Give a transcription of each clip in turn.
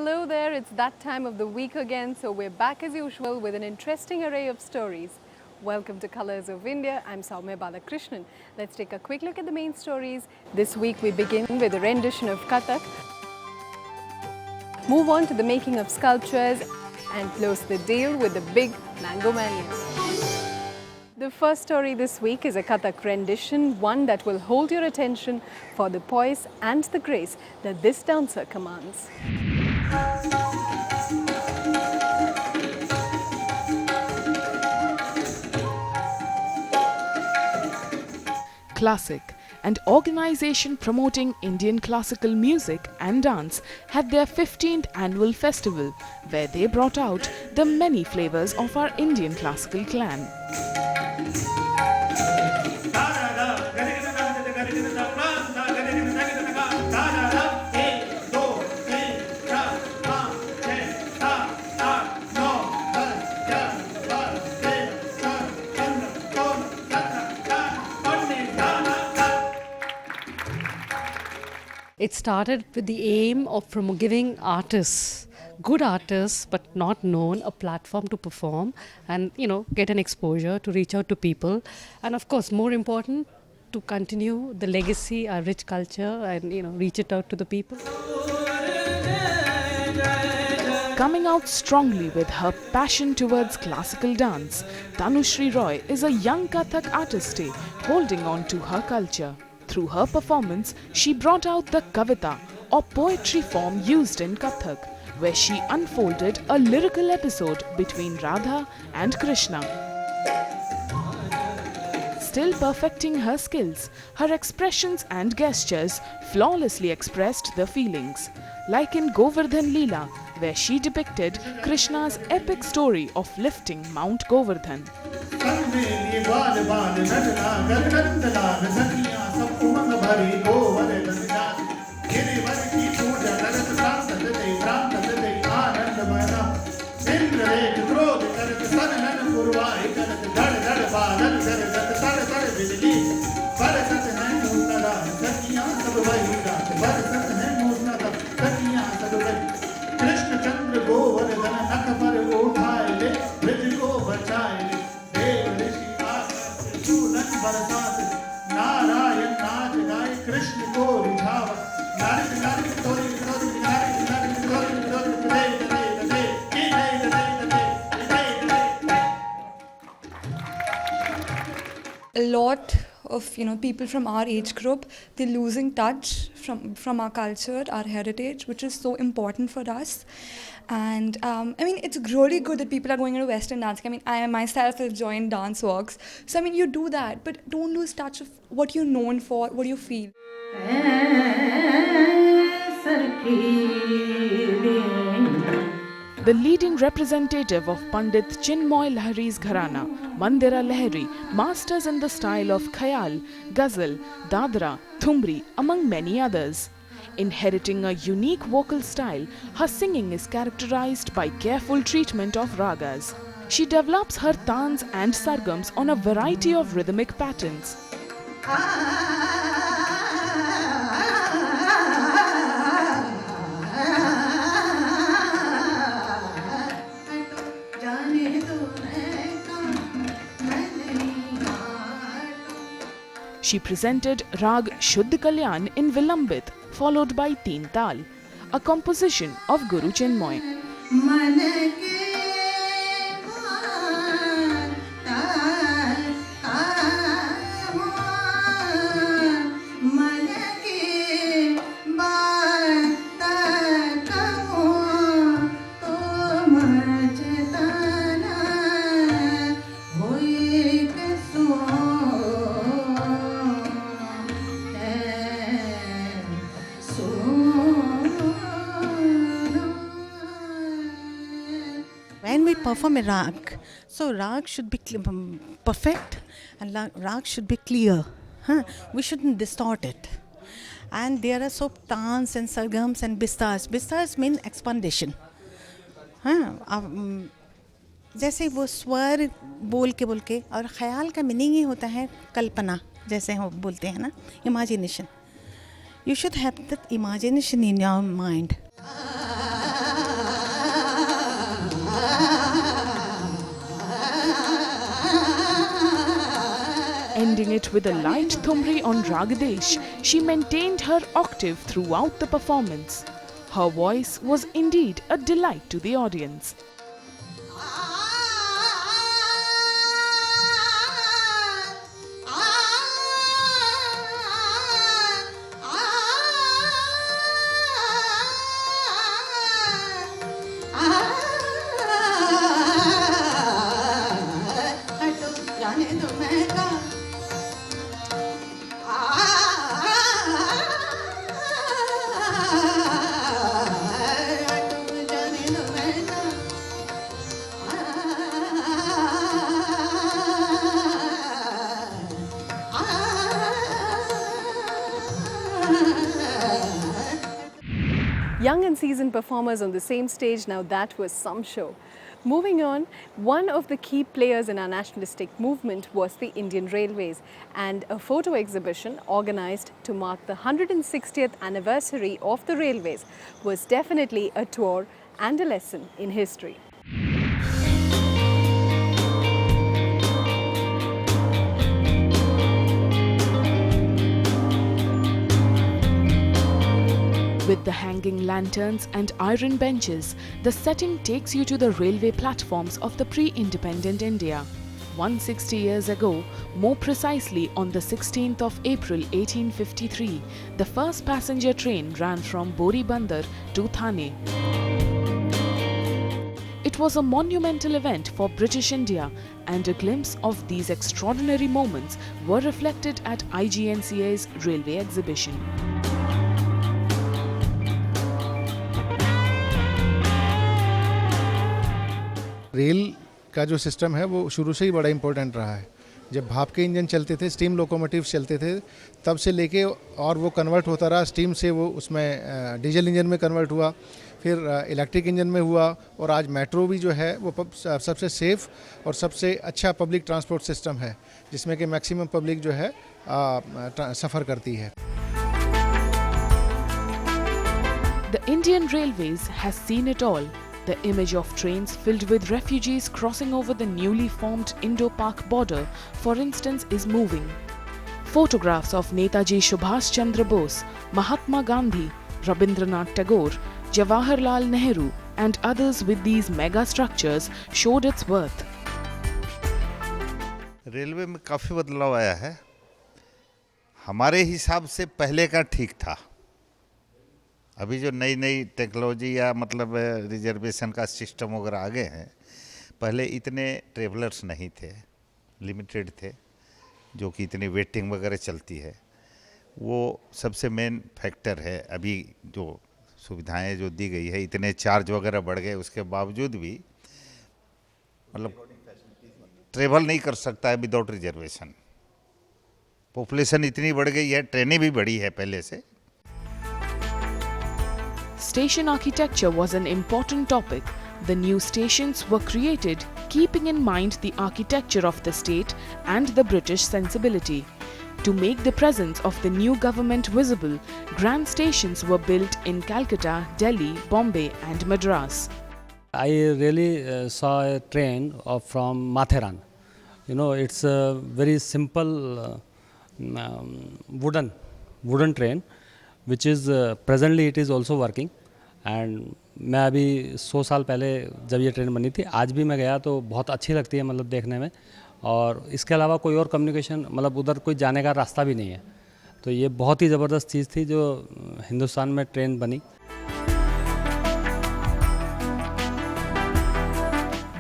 Hello there, it's that time of the week again, so we're back as usual with an interesting array of stories. Welcome to Colors of India. I'm Soumya Balakrishnan. Let's take a quick look at the main stories. This week we begin with a rendition of Kathak, move on to the making of sculptures, and close the deal with the big Mango Mania. The first story this week is a Kathak rendition, one that will hold your attention for the poise and the grace that this dancer commands. Classic, an organization promoting Indian classical music and dance, had their 15th annual festival, where they brought out the many flavors of our Indian classical clan. It started with the aim of giving artists, good artists but not known, a platform to perform and get an exposure to reach out to people, and of course more important, to continue the legacy, our rich culture, and reach it out to the people. Coming out strongly with her passion towards classical dance, Tanushree Roy is a young Kathak artiste holding on to her culture. Through her performance, she brought out the kavita, or poetry form used in Kathak, where she unfolded a lyrical episode between Radha and Krishna. Still perfecting her skills, her expressions and gestures flawlessly expressed the feelings, like in Govardhan Leela, where she depicted Krishna's epic story of lifting Mount Govardhan. A lot of people from our age group, they're losing touch from our culture, our heritage, which is so important for us. And it's really good that people are going into Western dancing. I myself have joined dance walks. So you do that, but don't lose touch of what you're known for, what you feel. The leading representative of Pandit Chinmoy Lahari's Gharana, Mandira Lahari, masters in the style of Khayal, Ghazal, Dadra, Thumri, among many others. Inheriting a unique vocal style, her singing is characterized by careful treatment of ragas. She develops her tans and sargams on a variety of rhythmic patterns. She presented Rag Shuddh Kalyan in Vilambit, followed by Teen Tal, a composition of Guru Chinmoy. When we perform a rag, so rag should be perfect and rag should be clear. We shouldn't distort it. And there are so tans and sargams and bistars. Bistars mean expandation. जैसे वो स्वर बोल के और ख्याल का meaning ही होता है कल्पना, जैसे हम बोलते हैं ना, imagination. You should have that imagination in your mind. Ending it with a light thumri on Ragadesh, she maintained her octave throughout the performance. Her voice was indeed a delight to the audience. Young and seasoned performers on the same stage, now that was some show. Moving on, one of the key players in our nationalistic movement was the Indian Railways, and a photo exhibition organized to mark the 160th anniversary of the Railways was definitely a tour and a lesson in history. With the hanging lanterns and iron benches, the setting takes you to the railway platforms of the pre-independent India. 160 years ago, more precisely on the 16th of April 1853, the first passenger train ran from Boribandar to Thane. It was a monumental event for British India, and a glimpse of these extraordinary moments were reflected at IGNCA's railway exhibition. Rail का जो system है वो शुरू से ही बड़ा important रहा है. जब भाप के इंजन चलते थे, स्टीम लोकोमोटिव चलते थे, तब से लेके और वो कन्वर्ट होता रहा. स्टीम से वो उसमें डीजल इंजन में कन्वर्ट हुआ, फिर इलेक्ट्रिक इंजन में हुआ, और आज मेट्रो भी जो है वो सबसे सेफ़ और सबसे अच्छा पब्लिक ट्रांसपोर्ट सिस्टम है, जिसमें कि मैक्सिमम पब्लिक जो है सफ़र करती है. The Indian Railways has seen it all. The image of trains filled with refugees crossing over the newly formed Indo-Pak border, for instance, is moving. Photographs of Netaji Subhash Chandra Bose, Mahatma Gandhi, Rabindranath Tagore, Jawaharlal Nehru and others with these mega structures showed its worth. Railway में काफ़ी बदलाव आया है. हमारे हिसाब से पहले का ठीक था. अभी जो नई नई टेक्नोलॉजी या मतलब रिजर्वेशन का सिस्टम वगैरह आ गए हैं, पहले इतने ट्रेवलर्स नहीं थे, लिमिटेड थे, जो कि इतनी वेटिंग वगैरह चलती है. वो सबसे मेन फैक्टर है. अभी जो सुविधाएं जो दी गई है, इतने चार्ज वगैरह बढ़ गए, उसके बावजूद भी मतलब ट्रेवल नहीं कर सकता है विदाउट रिजर्वेशन. पॉपुलेशन इतनी बढ़ गई है, ट्रेनें भी बढ़ी है पहले से. Station architecture was an important topic. The new stations were created keeping in mind the architecture of the state and the British sensibility. To make the presence of the new government visible, grand stations were built in Calcutta, Delhi, Bombay and Madras. I really saw a train from Matheran. You know, it's a very simple wooden train, which is presently it is also working. And मैं अभी 100 साल पहले जब ये train बनी थी, आज भी मैं गया तो बहुत अच्छी लगती है मतलब देखने में. और इसके अलावा कोई और कम्युनिकेशन मतलब उधर कोई जाने का रास्ता भी नहीं है. तो ये बहुत ही ज़बरदस्त चीज़ थी जो हिंदुस्तान में ट्रेन बनी.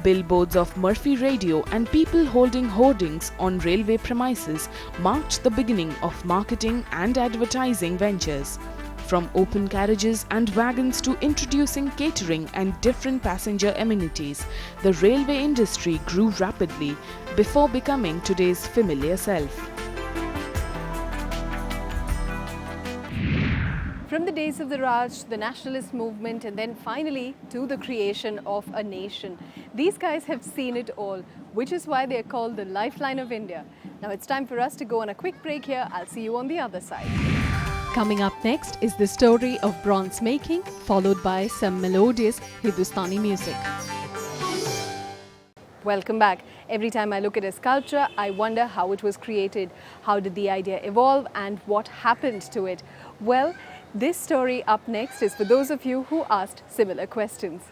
Billboards of Murphy Radio and people holding hoardings on railway premises marked the beginning of marketing and advertising ventures. From open carriages and wagons to introducing catering and different passenger amenities, the railway industry grew rapidly before becoming today's familiar self. From the days of the Raj, the nationalist movement, and then finally to the creation of a nation, these guys have seen it all, which is why they are called the lifeline of India. Now it's time for us to go on a quick break here. I'll see you on the other side. Coming up next is the story of bronze making, followed by some melodious Hindustani music. Welcome back. Every time I look at a sculpture, I wonder how it was created, how did the idea evolve, and what happened to it. Well, this story up next is for those of you who asked similar questions.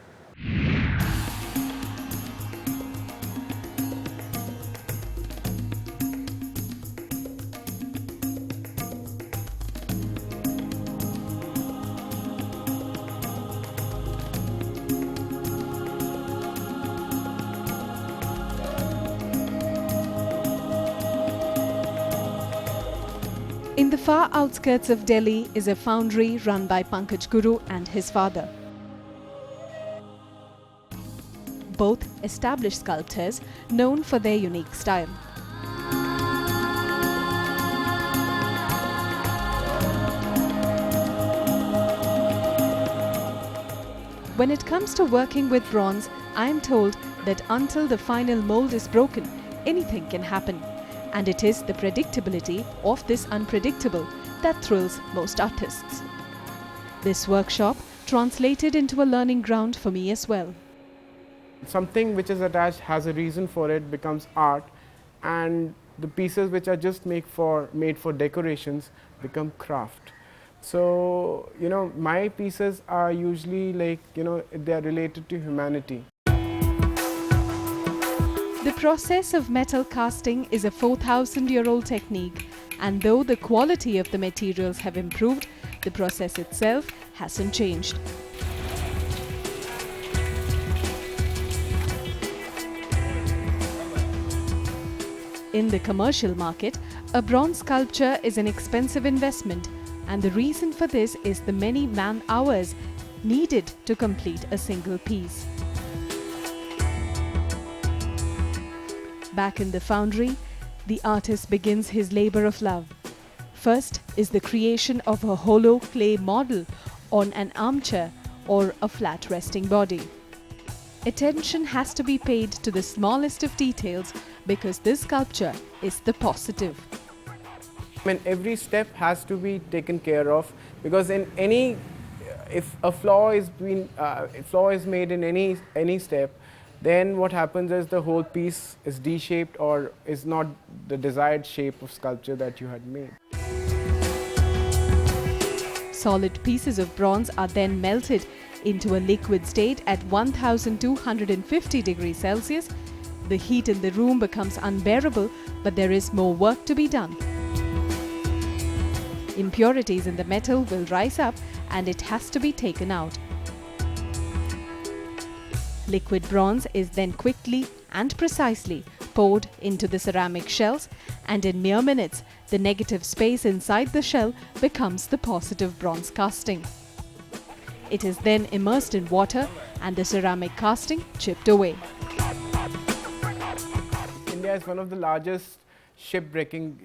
In the far outskirts of Delhi is a foundry run by Pankaj Guru and his father. Both established sculptors known for their unique style. When it comes to working with bronze, I am told that until the final mold is broken, anything can happen. And it is the predictability of this unpredictable that thrills most artists. This workshop translated into a learning ground for me as well. Something which is attached has a reason for it, becomes art, and the pieces which are just made for decorations become craft. So, my pieces are usually like, they are related to humanity. The process of metal casting is a 4,000-year-old technique, and though the quality of the materials have improved, the process itself hasn't changed. In the commercial market, a bronze sculpture is an expensive investment, and the reason for this is the many man-hours needed to complete a single piece. Back in the foundry, the artist begins his labor of love. First is the creation of a hollow clay model on an armchair or a flat resting body. Attention has to be paid to the smallest of details because this sculpture is the positive. Every step has to be taken care of, because if a flaw is made in any step, then what happens is the whole piece is D-shaped or is not the desired shape of sculpture that you had made. Solid pieces of bronze are then melted into a liquid state at 1250 degrees Celsius. The heat in the room becomes unbearable, but there is more work to be done. Impurities in the metal will rise up and it has to be taken out. Liquid bronze is then quickly and precisely poured into the ceramic shells, and in mere minutes, the negative space inside the shell becomes the positive bronze casting. It is then immersed in water and the ceramic casting chipped away. India is one of the largest shipbreaking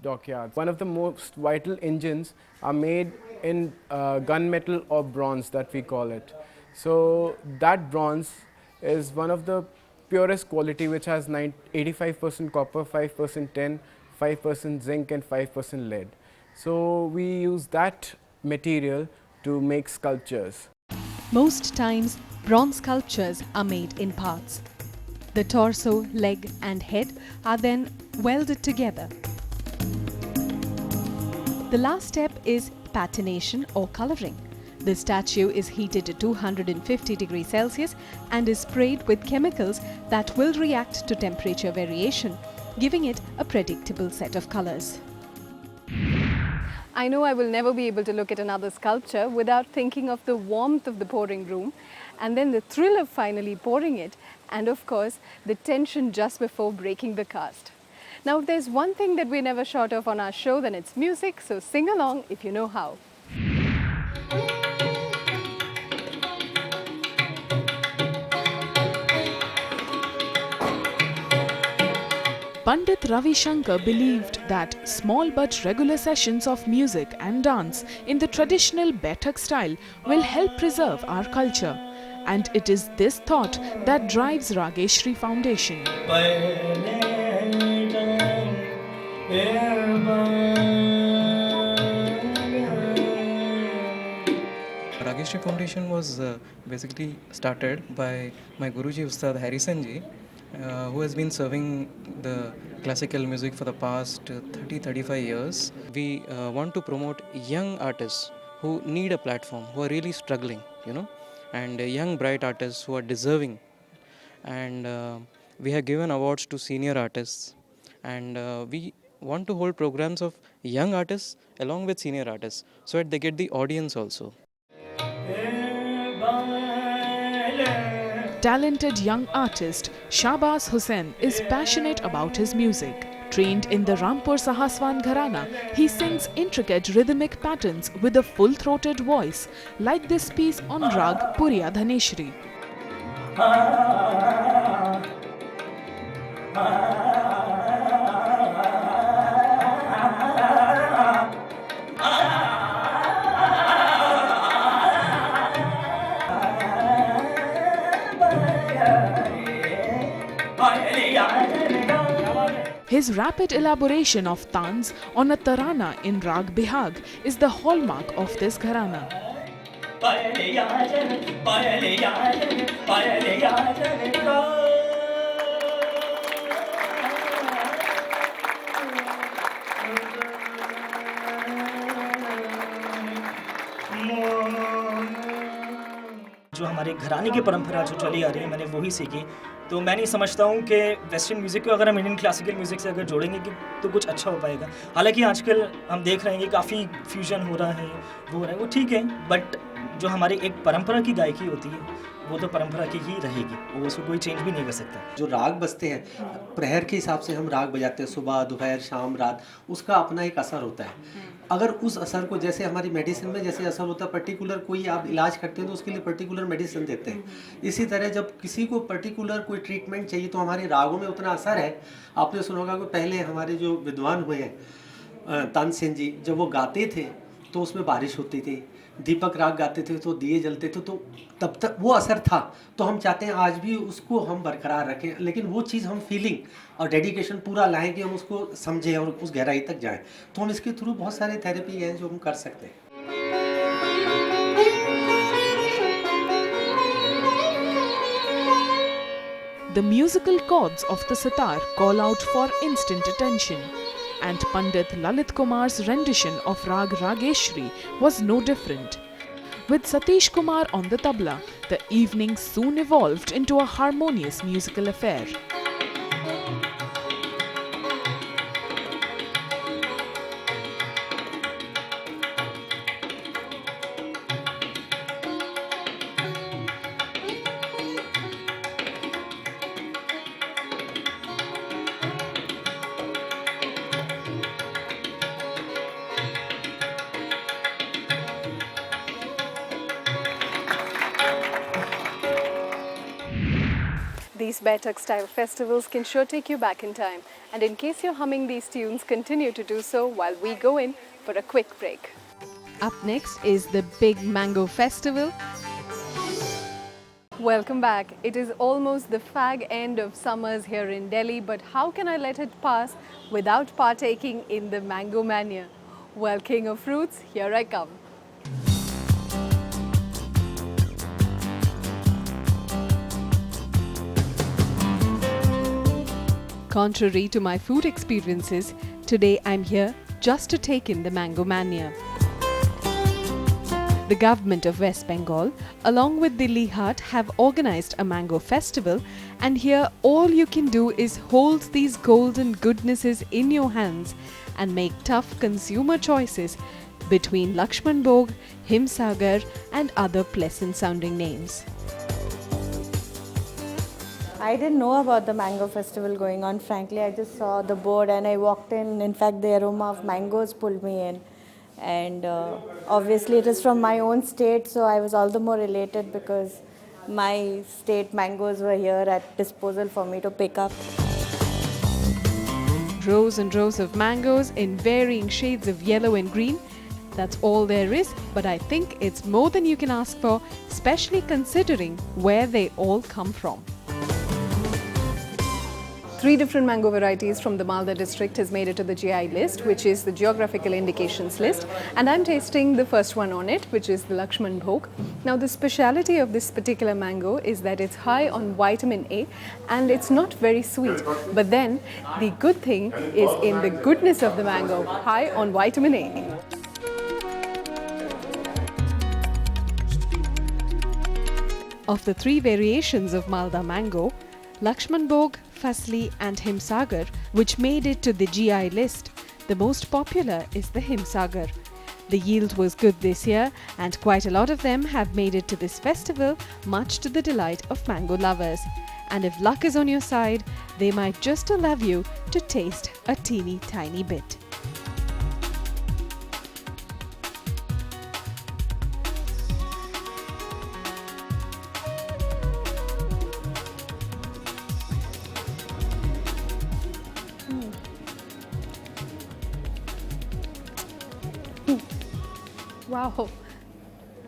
dockyards. One of the most vital engines are made in gunmetal or bronze, that we call it. So that bronze is one of the purest quality, which has 85% copper, 5% tin, 5% zinc and 5% lead. So we use that material to make sculptures. Most times, bronze sculptures are made in parts. The torso, leg and head are then welded together. The last step is patination or coloring. The statue is heated to 250 degrees Celsius and is sprayed with chemicals that will react to temperature variation, giving it a predictable set of colors. I know I will never be able to look at another sculpture without thinking of the warmth of the pouring room, and then the thrill of finally pouring it, and of course, the tension just before breaking the cast. Now, if there's one thing that we're never short of on our show, then it's music, so sing along if you know how. Pandit Ravi Shankar believed that small but regular sessions of music and dance in the traditional Baithak style will help preserve our culture. And it is this thought that drives Ragi Sri Foundation. Ragi Sri Foundation was basically started by my Guruji Ustad Harrison ji, who has been serving the classical music for the past 30-35 years. We want to promote young artists who need a platform, who are really struggling, and young bright artists who are deserving. And we have given awards to senior artists, and we want to hold programs of young artists along with senior artists so that they get the audience also. Talented young artist Shahbaz Hussain is passionate about his music. Trained in the Rampur Sahaswan Gharana, he sings intricate rhythmic patterns with a full-throated voice, like this piece on Rag Puriya Dhaneshri. His rapid elaboration of tans on a tarana in Rag Bihag is the hallmark of this gharana. जो हमारे घराने की परंपरा जो चली आ रही है, मैंने वही सीखी। तो मैं नहीं समझता हूँ कि वेस्टर्न म्यूज़िक को अगर हम इंडियन क्लासिकल म्यूज़िक से अगर जोड़ेंगे कि तो कुछ अच्छा हो पाएगा। हालांकि आजकल हम देख रहे हैं कि काफ़ी फ्यूजन हो रहा है, वो हो रहा है, वो ठीक है, बट जो हमारी एक परंपरा की गायकी होती है वो तो परंपरा की ही रहेगी, वो उसको कोई चेंज भी नहीं कर सकता। जो राग बजते हैं, प्रहर के हिसाब से हम राग बजाते हैं, सुबह दोपहर शाम रात, उसका अपना एक असर होता है। अगर उस असर को, जैसे हमारी मेडिसिन में जैसे असर होता है, पर्टिकुलर कोई आप इलाज करते हैं तो उसके लिए पर्टिकुलर मेडिसिन देते हैं, इसी तरह जब किसी को पर्टिकुलर कोई ट्रीटमेंट चाहिए तो हमारे रागों में उतना असर है। आपने सुना होगा कि पहले हमारे जो विद्वान हुए हैं तानसेन जी, जब वो गाते थे तो उसमें बारिश होती थी, दीपक राग गाते थे तो दिए जलते थे, तो तब तक वो असर था। तो हम चाहते हैं आज भी उसको हम बरकरार रखें, लेकिन वो चीज़ हम फीलिंग और डेडिकेशन पूरा लाएं कि हम उसको समझें और उस गहराई तक जाएं। तो हम इसके थ्रू बहुत सारे थेरेपी हैं जो हम कर सकते हैं। The musical chords of the sitar call out for instant attention. And Pandit Lalit Kumar's rendition of Rag Rageshri was no different. With Satish Kumar on the tabla, the evening soon evolved into a harmonious musical affair. These Batak style festivals can sure take you back in time. And in case you're humming these tunes, continue to do so while we go in for a quick break. Up next is the Big Mango Festival. Welcome back. It is almost the fag end of summers here in Delhi, but how can I let it pass without partaking in the Mango Mania? Well, king of fruits, here I come. Contrary to my food experiences, today I'm here just to take in the Mango Mania. The government of West Bengal, along with Delhi Hut, have organized a mango festival, and here all you can do is hold these golden goodnesses in your hands and make tough consumer choices between Lakshman Bhog, Himsagar and other pleasant sounding names. I didn't know about the mango festival going on, frankly. I just saw the board and I walked in. In fact, the aroma of mangoes pulled me in. And obviously it is from my own state, so I was all the more elated because my state mangoes were here at disposal for me to pick up. Rows and rows of mangoes in varying shades of yellow and green. That's all there is, but I think it's more than you can ask for, especially considering where they all come from. 3 different mango varieties from the Malda district has made it to the GI list, which is the Geographical Indications list. And I'm tasting the first one on it, which is the Lakshman Bhog. Now, the speciality of this particular mango is that it's high on vitamin A and it's not very sweet. But then, the good thing is in the goodness of the mango, high on vitamin A. Of the 3 variations of Malda mango, Lakshman Bhog, Fasli and Himsagar, which made it to the GI list, the most popular is the Himsagar. The yield was good this year and quite a lot of them have made it to this festival, much to the delight of mango lovers. And if luck is on your side, they might just allow you to taste a teeny tiny bit. Wow,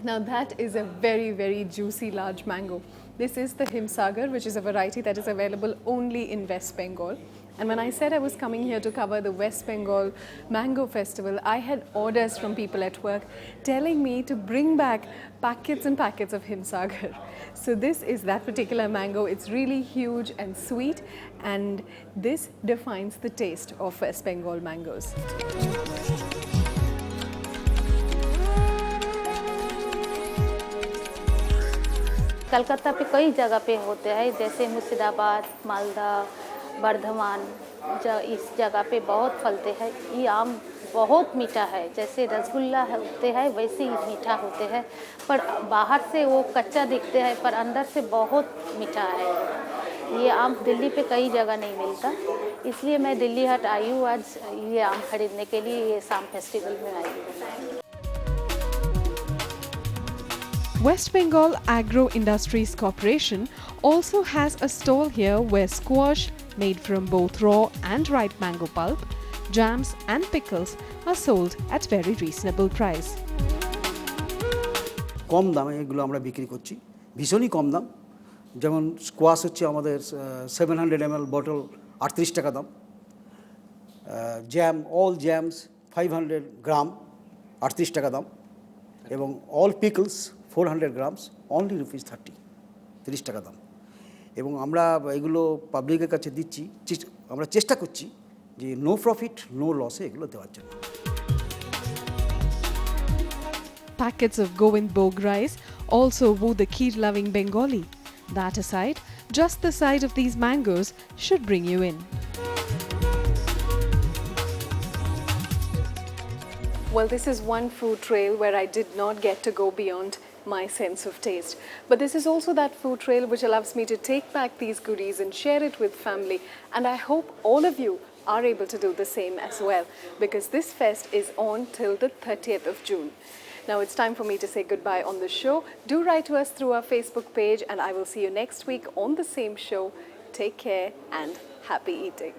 now that is a very, very juicy large mango. This is the Himsagar, which is a variety that is available only in West Bengal. And when I said I was coming here to cover the West Bengal Mango Festival, I had orders from people at work telling me to bring back packets and packets of Himsagar. So this is that particular mango. It's really huge and sweet, and this defines the taste of West Bengal mangoes. Calcutta पे कई जगह पे होते हैं, जैसे मुर्शिदाबाद, मालदा, बर्धमान, इस जगह पे बहुत फलते हैं। ये आम बहुत मीठा है, जैसे रसगुल्ला होते हैं वैसे ही मीठा होते हैं, पर बाहर से वो कच्चा दिखते हैं पर अंदर से बहुत मीठा है। ये आम दिल्ली पे कई जगह नहीं मिलता, इसलिए मैं दिल्ली हाट आई हूँ आज ये आम खरीदने के लिए, ये शाम फेस्टिवल में आई हूँ। West Bengal Agro Industries Corporation also has a stall here where squash made from both raw and ripe mango pulp, jams and pickles are sold at very reasonable price. কম দামে এগুলো আমরা বিক্রি করছি, ভীষণই কম দাম। যেমন স্কোয়াশ হচ্ছে আমাদের 700 ml বটল 38 টাকা দাম, জ্যাম অল জ্যামস 500 গ্রাম 38 টাকা দাম, এবং অল পিকলস 400 grams only ₹30, 30 টাকা দাম। এবং আমরা এগুলো পাবলিকের কাছে দিচ্ছি, আমরা চেষ্টা করছি যে নো প্রফিট নো লসে এগুলো দেওয়ার জন্য। Packets of Govind Bhog rice also woo the kheer-loving Bengali. That aside, just the sight of these mangoes should bring you in. Well, this is one food trail where I did not get to go beyond my sense of taste. But this is also that food trail which allows me to take back these goodies and share it with family. And I hope all of you are able to do the same as well, because this fest is on till the 30th of June. Now it's time for me to say goodbye on the show. Do write to us through our Facebook page and I will see you next week on the same show. Take care and happy eating.